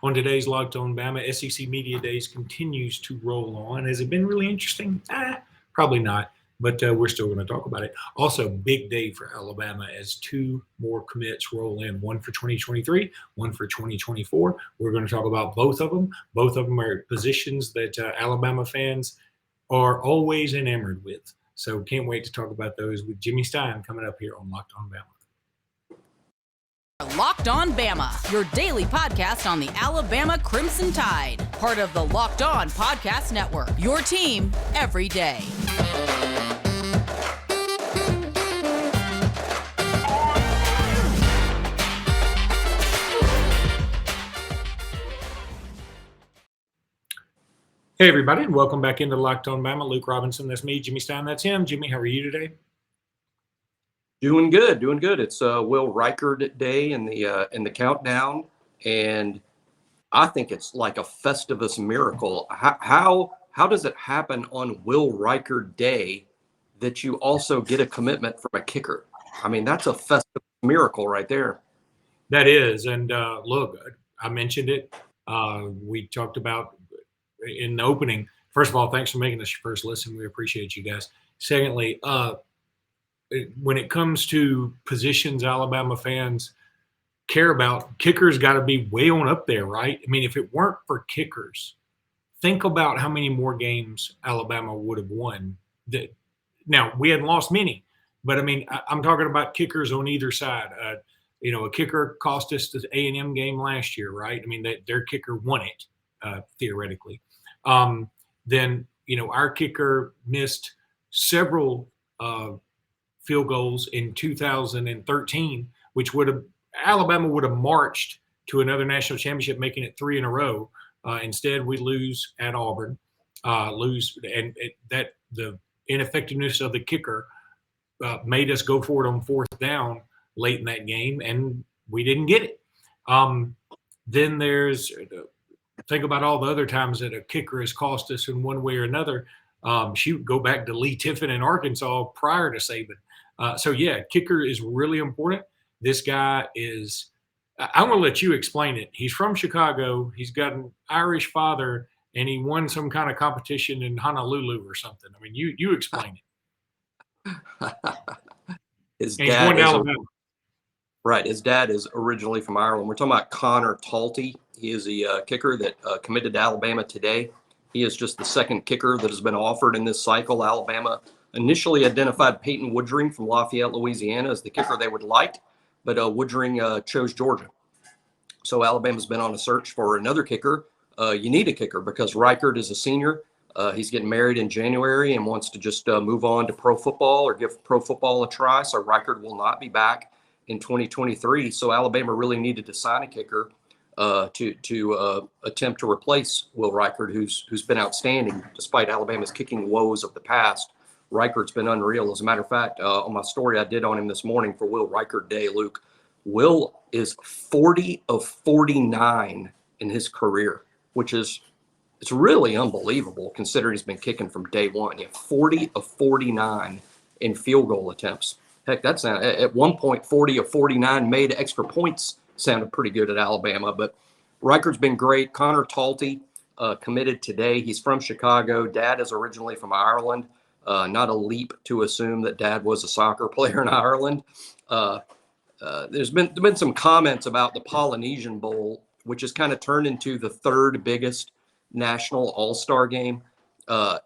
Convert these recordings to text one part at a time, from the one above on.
On today's Locked On Bama, SEC Media Days continues to roll on. Has it been really interesting? Probably not, but we're still going to talk about it. Also, big day for Alabama as two more commits roll in, one for 2023, one for 2024. We're going to talk about both of them. Both of them are positions that Alabama fans are always enamored with. So can't wait to talk about those with Jimmy Stein coming up here on Locked On Bama. Locked On Bama, your daily podcast on the Alabama Crimson Tide. Part of the Locked On Podcast Network, your team every day. Hey, everybody, and welcome back into Locked On Bama. Luke Robinson, that's me. Jimmy Stein, that's him. Jimmy, how are you today? Doing good. It's Will Reichard Day in the countdown, and I think it's like a Festivus miracle. How does it happen on Will Reichard Day that you also get a commitment from a kicker? I mean, that's a Festivus miracle right there. That is, and look, I mentioned it. We talked about in the opening. First of all, thanks for making this your first listen. We appreciate you guys. Secondly, when it comes to positions Alabama fans care about, kickers got to be way on up there, right? I mean, if it weren't for kickers, think about how many more games Alabama would have won. Now, we hadn't lost many, but I mean, I'm talking about kickers on either side. A kicker cost us the A&M game last year, right? I mean, their kicker won it, theoretically. Then, our kicker missed several field goals in 2013, which Alabama would have marched to another national championship, making it 3 in a row. Instead, we lose at Auburn, that the ineffectiveness of the kicker made us go for it on fourth down late in that game, and we didn't get it. Then think about all the other times that a kicker has cost us in one way or another. Go back to Lee Tiffin in Arkansas prior to Saban. Kicker is really important. This guy is – I'm going to let you explain it. He's from Chicago. He's got an Irish father, and he won some kind of competition in Honolulu or something. I mean, you explain it. His dad is Alabama. Right. His dad is originally from Ireland. We're talking about Conor Talty. He is the kicker that committed to Alabama today. He is just the second kicker that has been offered in this cycle. Alabama initially identified Peyton Woodring from Lafayette, Louisiana as the kicker they would like, but Woodring chose Georgia. So Alabama's been on a search for another kicker. You need a kicker because Reichard is a senior. He's getting married in January and wants to just move on to pro football or give pro football a try. So Reichard will not be back in 2023. So Alabama really needed to sign a kicker to attempt to replace Will Reichard, who's been outstanding despite Alabama's kicking woes of the past. Reichard's been unreal. As a matter of fact, on my story I did on him this morning for Will Reichard Day, Luke, Will is 40 of 49 in his career, which is it's really unbelievable considering he's been kicking from day one. You have 40 of 49 in field goal attempts. Heck, that's at one point 40 of 49 made extra points. Sounded pretty good at Alabama, but Reichard's been great. Conor Talty committed today. He's from Chicago. Dad is originally from Ireland. Not a leap to assume that Dad was a soccer player in Ireland. There's been some comments about the Polynesian Bowl, which has kind of turned into the third biggest national all-star game.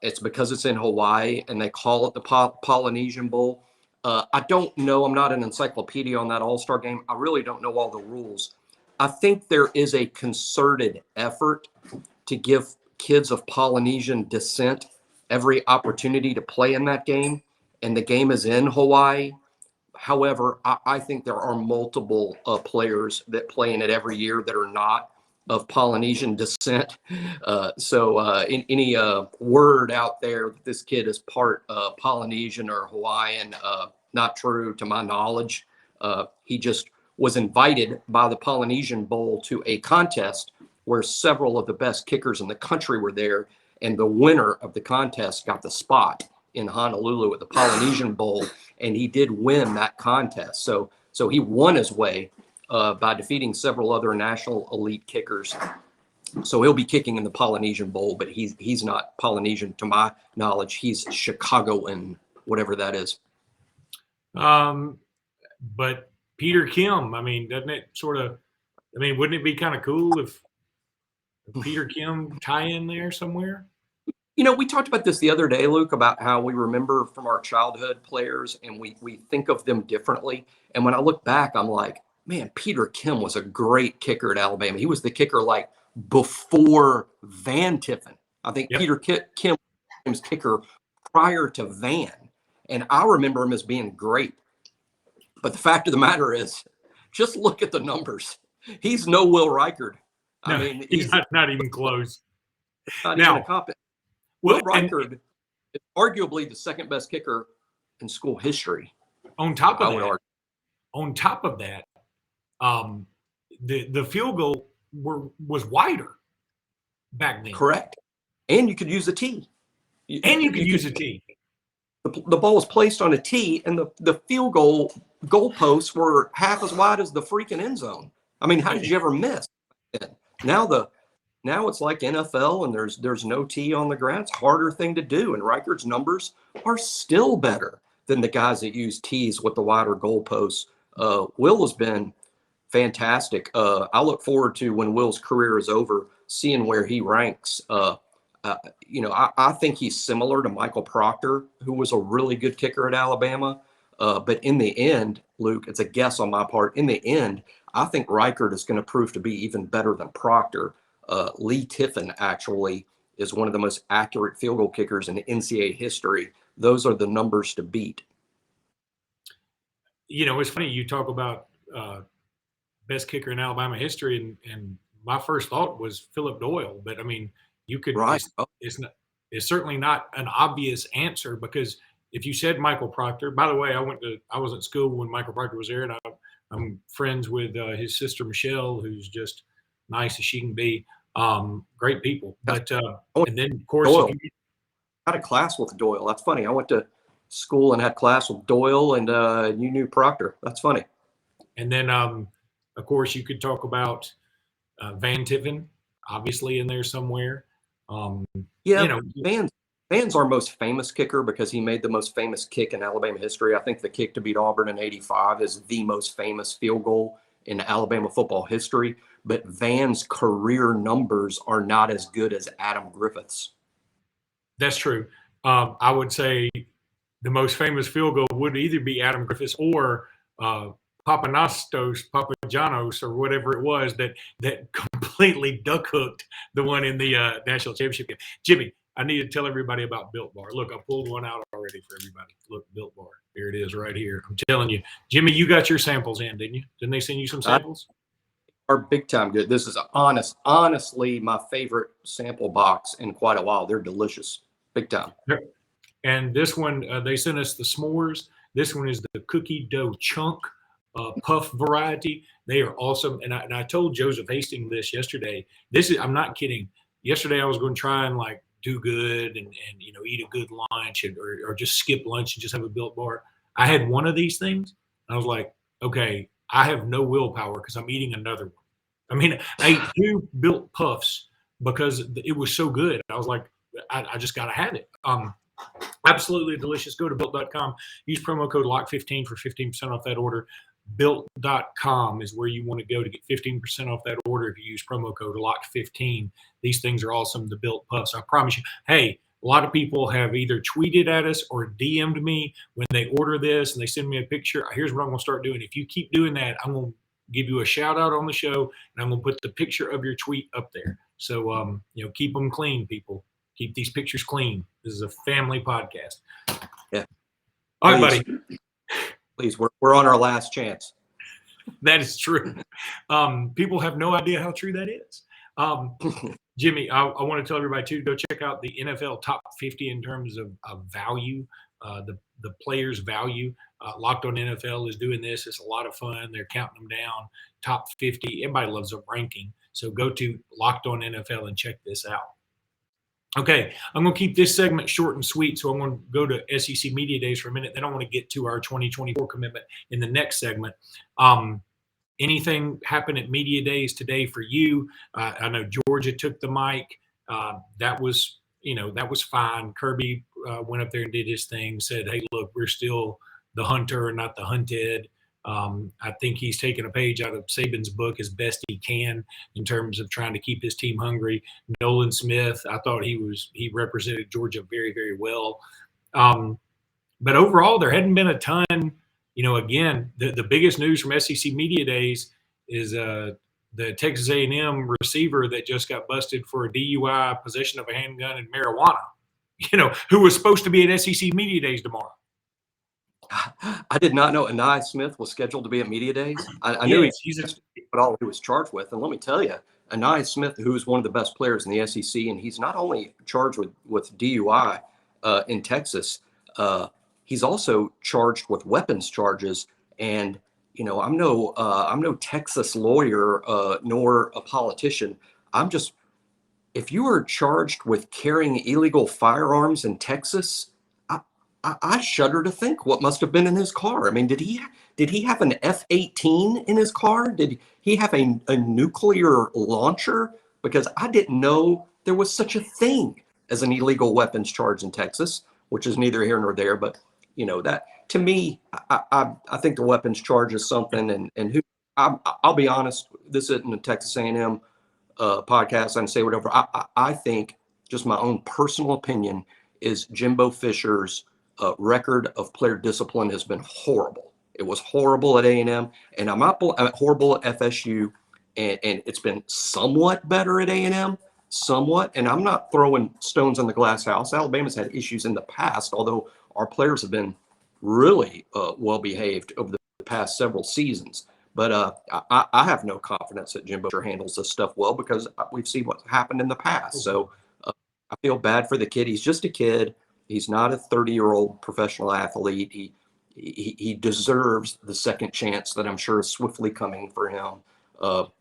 It's because it's in Hawaii, and they call it the Polynesian Bowl. I don't know. I'm not an encyclopedia on that all-star game. I really don't know all the rules. I think there is a concerted effort to give kids of Polynesian descent every opportunity to play in that game, and the game is in Hawaii. However, I think there are multiple players that play in it every year that are not of Polynesian descent. Any word out there that this kid is part Polynesian or Hawaiian, not true to my knowledge. He just was invited by the Polynesian Bowl to a contest where several of the best kickers in the country were there, and the winner of the contest got the spot in Honolulu at the Polynesian Bowl, and he did win that contest. So he won his way by defeating several other national elite kickers. So he'll be kicking in the Polynesian Bowl, but he's not Polynesian to my knowledge. He's Chicagoan, whatever that is. But Peter Kim, I mean, doesn't it sort of? I mean, wouldn't it be kind of cool if Peter Kim tie in there somewhere? You know, we talked about this the other day, Luke, about how we remember from our childhood players and we think of them differently. And when I look back, I'm like, man, Peter Kim was a great kicker at Alabama. He was the kicker like before Van Tiffin. I think Peter Kim was kicker prior to Van. And I remember him as being great. But the fact of the matter is, just look at the numbers. He's no Will Reichard. I mean, he's not even close. Not even a cop. Will Reichard is arguably the second best kicker in school history. On top of that, the field goal was wider back then. Correct. And you could use a tee. You could use a tee. The ball was placed on a tee, and the field goalposts were half as wide as the freaking end zone. I mean, how did you ever miss? Now it's like NFL, and there's no tee on the ground. It's a harder thing to do, and Reichard's numbers are still better than the guys that use tees with the wider goalposts. Will has been fantastic. I look forward to when Will's career is over, seeing where he ranks. I think he's similar to Michael Proctor, who was a really good kicker at Alabama. But in the end, Luke, it's a guess on my part. In the end, I think Reichard is going to prove to be even better than Proctor. Lee Tiffin actually is one of the most accurate field goal kickers in NCAA history. Those are the numbers to beat. You know, it's funny you talk about best kicker in Alabama history, and my first thought was Philip Doyle. But I mean, you could. Right. It's certainly not an obvious answer, because if you said Michael Proctor, by the way, I was at school when Michael Proctor was there, and I'm friends with his sister Michelle, who's just nice as she can be. Great people. But and then of course Doyle. I had a class with Doyle. That's funny. I went to school and had class with Doyle, and you knew Proctor. That's funny. And then of course you could talk about Van Tiffin, obviously in there somewhere. Van's our most famous kicker because he made the most famous kick in Alabama history. I think the kick to beat Auburn in '85 is the most famous field goal in Alabama football history. But Van's career numbers are not as good as Adam Griffith's. That's true. I would say the most famous field goal would either be Adam Griffith's or Papagianos, or whatever it was that completely duck hooked the one in the national championship game. Jimmy, I need to tell everybody about Built Bar. Look, I pulled one out already for everybody. Look, Built Bar. Here it is right here. I'm telling you. Jimmy, you got your samples in, didn't you? Didn't they send you some samples? Are big time good. This is honestly my favorite sample box in quite a while. They're delicious. Big time. And this one, they sent us the s'mores. This one is the cookie dough chunk puff variety. They are awesome. And I told Joseph Hastings this yesterday. I'm not kidding. Yesterday I was going to try and like do good and eat a good lunch or just skip lunch and just have a Built Bar. I had one of these things. I was like, okay, I have no willpower because I'm eating another one. I mean, I ate 2 Built Puffs because it was so good. I was like, I just got to have it. Absolutely delicious. Go to Built.com. Use promo code LOCK15 for 15% off that order. Built.com is where you want to go to get 15% off that order if you use promo code LOCK15. These things are awesome, the Built Puffs. I promise you. Hey, a lot of people have either tweeted at us or DM'd me when they order this and they send me a picture. Here's what I'm going to start doing. If you keep doing that, I'm going to give you a shout out on the show, and I'm going to put the picture of your tweet up there. So, keep them clean, people. Keep these pictures clean. This is a family podcast. Yeah. All right, buddy. Please, we're on our last chance. That is true. People have no idea how true that is. Jimmy, I want to tell everybody too, go check out the NFL top 50 in terms of value, the players' value. Locked On NFL is doing this. It's a lot of fun. They're counting them down. Top 50. Everybody loves a ranking. So go to Locked On NFL and check this out. Okay, I'm going to keep this segment short and sweet, so I'm going to go to SEC Media Days for a minute. Then I want to get to our 2024 commitment in the next segment. anything happen at media days today for you? I know Georgia took the mic. That was fine. Kirby went up there and did his thing, said, hey, look, we're still the hunter and not the hunted. I think he's taken a page out of Saban's book as best he can in terms of trying to keep his team hungry. Nolan Smith, I thought he represented Georgia very, very well. But overall, there hadn't been a ton. Again, the biggest news from SEC Media Days is the Texas A&M receiver that just got busted for a DUI, possession of a handgun, and marijuana, who was supposed to be at SEC Media Days tomorrow. I did not know Anai Smith was scheduled to be at Media Days. I knew but all he was charged with. And let me tell you, Anai Smith, who is one of the best players in the SEC, and he's not only charged with DUI in Texas, he's also charged with weapons charges. And I'm no Texas lawyer nor a politician. If you are charged with carrying illegal firearms in Texas, I shudder to think what must have been in his car. I mean, did he have an F-18 in his car? Did he have a nuclear launcher? Because I didn't know there was such a thing as an illegal weapons charge in Texas, which is neither here nor there. But that to me, I think the weapons charge is something. And I'll be honest, this isn't a Texas A&M podcast. I can say whatever. I think, just my own personal opinion, is Jimbo Fisher's record of player discipline has been horrible. It was horrible at A&M, and I'm not horrible at FSU, and it's been somewhat better at A&M, somewhat. And I'm not throwing stones on the glass house. Alabama's had issues in the past, although our players have been really well behaved over the past several seasons. But I have no confidence that Jimbo Fisher handles this stuff well, because we've seen what's happened in the past. So I feel bad for the kid. He's just a kid. He's not a 30-year-old professional athlete. He deserves the second chance that I'm sure is swiftly coming for him. But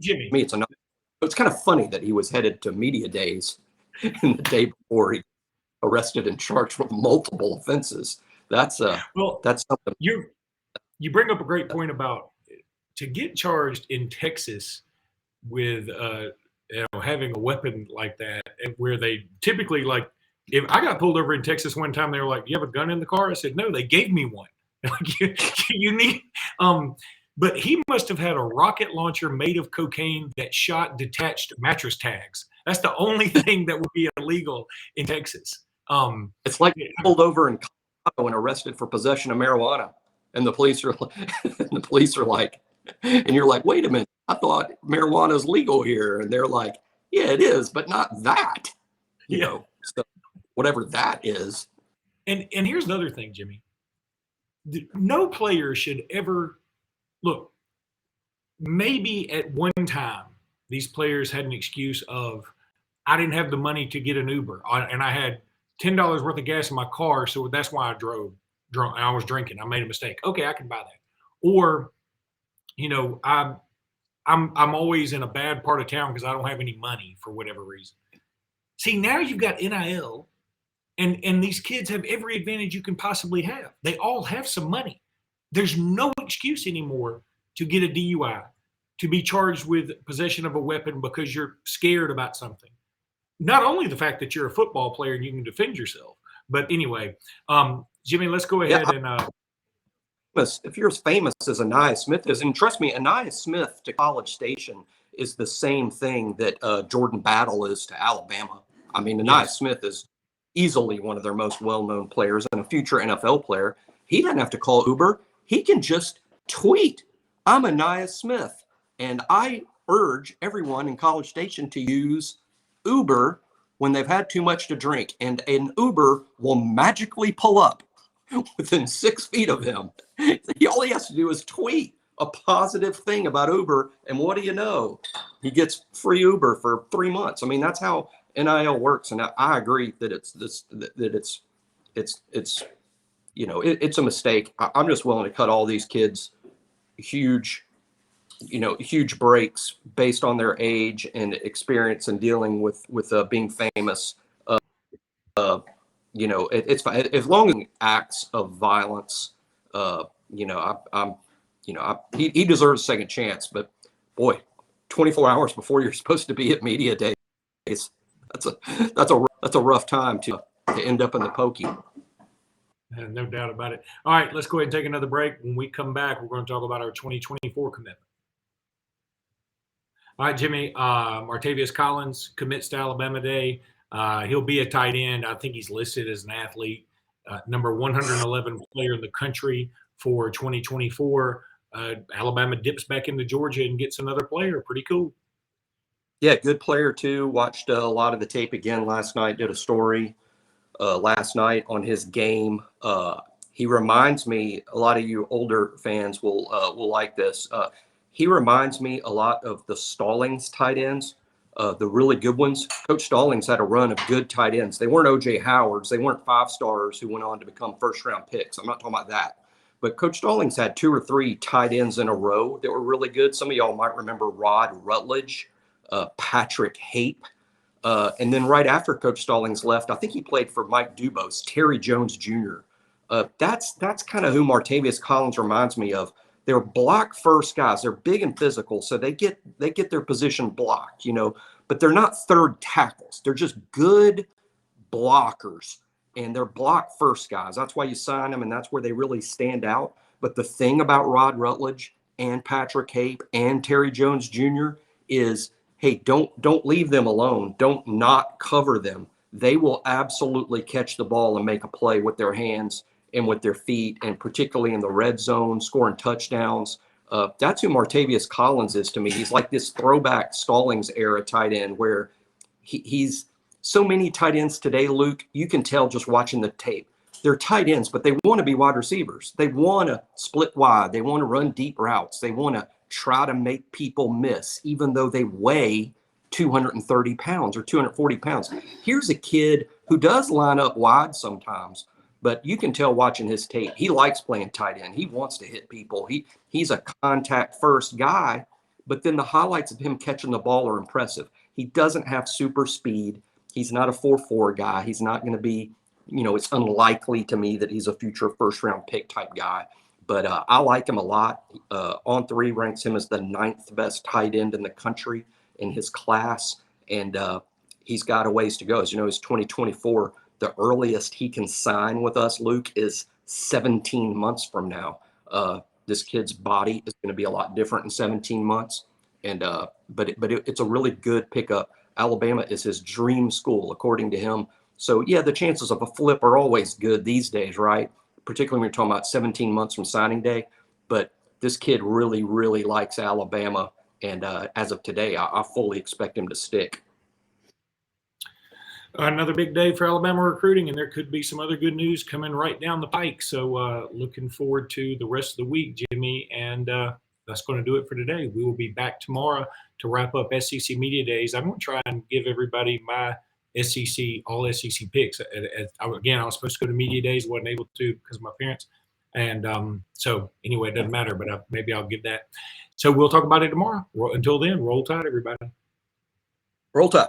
Jimmy, me, it's kind of funny that he was headed to media days in the day before he arrested and charged with multiple offenses. That's something. You bring up a great point about to get charged in Texas with having a weapon like that, and where they typically, like, if I got pulled over in Texas one time, they were like, "You have a gun in the car?" I said, "No, they gave me one." You need, but he must have had a rocket launcher made of cocaine that shot detached mattress tags. That's the only thing that would be illegal in Texas. It's like pulled over in Colorado and arrested for possession of marijuana, and the police are like, and you're like, "Wait a minute, I thought marijuana is legal here," and they're like, "Yeah, it is, but not that." So whatever that is. And here's another thing, Jimmy. No player should ever look. Maybe at one time these players had an excuse of, I didn't have the money to get an Uber, and I had $10 worth of gas in my car, so that's why I drove. I was drinking. I made a mistake. Okay, I can buy that. Or, I'm always in a bad part of town because I don't have any money for whatever reason. See, now you've got NIL, and these kids have every advantage you can possibly have. They all have some money. There's no excuse anymore to get a DUI, to be charged with possession of a weapon because you're scared about something. Not only the fact that you're a football player and you can defend yourself, but anyway, Jimmy, let's go ahead if you're as famous as Anai Smith is, and trust me, Anai Smith to College Station is the same thing that Jordan Battle is to Alabama. I mean, Anai Smith is easily one of their most well-known players and a future NFL player. He doesn't have to call Uber. He can just tweet, "I'm Anai Smith." And I urge everyone in College Station to use Uber when they've had too much to drink, and an Uber will magically pull up within 6 feet of him. All he has to do is tweet a positive thing about Uber, and what do you know? He gets free Uber for 3 months. I mean, that's how NIL works, and I agree that it's a mistake. I'm just willing to cut all these kids huge breaks based on their age and experience and dealing with being famous. It's fine as long as acts of violence. I'm he deserves a second chance. But boy, 24 hours before you're supposed to be at media days, that's a rough time to end up in the pokey. No doubt about it. All right, let's go ahead and take another break. When we come back, we're going to talk about our 2024 commitment. All right, Jimmy, Martavious Collins commits to Alabama Day. He'll be a tight end. I think he's listed as an athlete, number 111 player in the country for 2024. Alabama dips back into Georgia and gets another player. Pretty cool. Yeah, good player too. Watched a lot of the tape again last night. Did a story last night on his game. He reminds me, a lot of you older fans will like this. He reminds me a lot of the Stallings tight ends, the really good ones. Coach Stallings had a run of good tight ends. They weren't O.J. Howards. They weren't 5-stars who went on to become first-round picks. I'm not talking about that. But Coach Stallings had 2 or 3 tight ends in a row that were really good. Some of y'all might remember Rod Rutledge, Patrick Hape. And then right after Coach Stallings left, I think he played for Mike Dubose, Terry Jones Jr. That's kind of who Martavious Collins reminds me of. They're block first guys. They're big and physical, so they get their position blocked, but they're not third tackles. They're just good blockers, and they're block first guys. That's why you sign them, and that's where they really stand out. But the thing about Rod Rutledge and Patrick Hape and Terry Jones Jr. is, hey, don't leave them alone. Don't not cover them. They will absolutely catch the ball and make a play with their hands and with their feet, and particularly in the red zone, scoring touchdowns. That's who Martavious Collins is to me. He's like this throwback Stallings era tight end where he's so many tight ends today, Luke, you can tell just watching the tape. They're tight ends, but they want to be wide receivers. They want to split wide. They want to run deep routes. They want to try to make people miss, even though they weigh 230 pounds or 240 pounds. Here's a kid who does line up wide sometimes, but you can tell watching his tape, he likes playing tight end. He wants to hit people. He's a contact first guy, but then the highlights of him catching the ball are impressive. He doesn't have super speed. He's not a 4.4 guy. He's not going to be, it's unlikely to me that he's a future first round pick type guy, but I like him a lot. On3 ranks him as the 9th best tight end in the country in his class. And he's got a ways to go. As you know, he's 2024. The earliest he can sign with us, Luke, is 17 months from now. This kid's body is going to be a lot different in 17 months. And but it's a really good pickup. Alabama is his dream school, according to him. So, yeah, the chances of a flip are always good these days, right? Particularly when you're talking about 17 months from signing day. But this kid really, really likes Alabama. And as of today, I fully expect him to stick. Another big day for Alabama recruiting, and there could be some other good news coming right down the pike. So looking forward to the rest of the week, Jimmy. And that's going to do it for today. We will be back tomorrow to wrap up SEC Media Days. I'm going to try and give everybody my all SEC picks. Again, I was supposed to go to Media Days, wasn't able to because of my parents. And so anyway, it doesn't matter, but maybe I'll give that. So we'll talk about it tomorrow. Until then, roll tide, everybody. Roll tide.